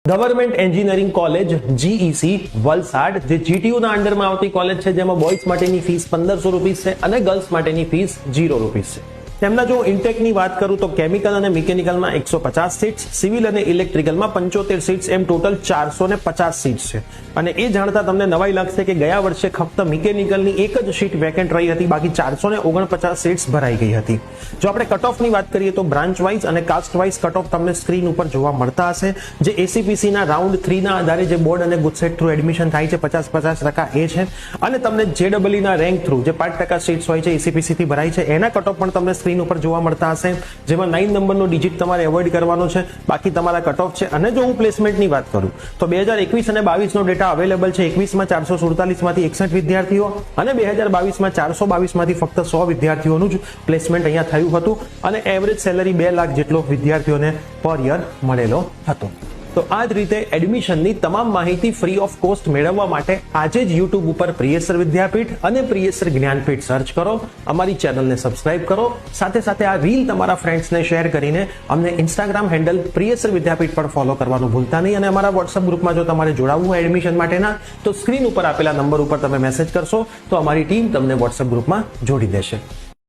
Government engineering college GEC Valsad જે GTU ના અંડરમાં આવતી કોલેજ છે, જેમાં બોયઝ માટેની ફીસ 1500 રૂપિયા છે અને ગર્લ્સ માટેની ફીસ 0 રૂપિયા છે. તેમના જો ઇન્ટેકની વાત કરું તો કેમિકલ અને મિકેનિકલમાં 150 સીટ્સ, સિવિલ અને ઇલેક્ટ્રિકલમાં 75 સીટ્સ, એમ ટોટલ 450 સીટ્સ છે. અને એ જાણતા તમને નવાઈ લાગશે કે ગયા વર્ષે ફક્ત મિકેનિકલની એક જ સીટ વેકેન્ટ રહી હતી, બાકી 449 સીટ્સ ભરાઈ ગઈ હતી. જો આપણે કટ ઓફની વાત કરીએ તો બ્રાન્ચ વાઇઝ અને કાસ્ટ વાઇઝ કટ ઓફ તમને સ્ક્રીન ઉપર જોવા મળતા હશે. જે ACPC ના રાઉન્ડ 3 ના આધારે જે બોર્ડ અને ગુજસેટ થ્રુ એડમિશન થાય છે 50% એ છે. અને તમને JEE ના રેન્ક થ્રુ જે 5% સીટ્સ હોય છે ACPC થી ભરાય છે, એના કટ ઓફ પણ તમને સ્ક્રીન ઉપર જોવા મળતા હશે, જેમાં 9 નંબરનો ડિજિટ તમારે એવોઇડ કરવાનો છે, બાકી તમારા કટ ઓફ છે. અને જો હું પ્લેસમેન્ટની વાત કરું તો 2021 અને 22 નો ડેટા અવેલેબલ છે. 21 માં 447 માંથી 61 વિદ્યાર્થીઓ અને 2022 માં 422 માંથી ફક્ત 100 વિદ્યાર્થીઓનું જ પ્લેસમેન્ટ અહીંયા થયું હતું અને એવરેજ સેલરી 2 લાખ જેટલો વિદ્યાર્થીઓને પર યર મળેલો હતો. તો આ જ રીતે એડમિશનની તમામ માહિતી ફ્રી ઓફ કોસ્ટ મેળવવા માટે આજે જ YouTube ઉપર પ્રિયસર વિદ્યાપીઠ અને પ્રિયસર જ્ઞાનપીઠ સર્ચ કરો, અમારી ચેનલને સબસ્ક્રાઇબ કરો, સાથે સાથે આ રીલ તમારા ફ્રેન્ડ્સને શેર કરીને અમને ઇન્સ્ટાગ્રામ હેન્ડલ પ્રિયસર વિદ્યાપીઠ પર ફોલો કરવાનું ભૂલતા નહીં. અને અમારા વોટ્સઅપ ગ્રુપમાં જો તમારે જોડાવવું હોય એડમિશન માટેના, તો સ્ક્રીન ઉપર આપેલા નંબર ઉપર તમે મેસેજ કરશો તો અમારી ટીમ તમને વોટ્સઅપ ગ્રુપમાં જોડી દેશે.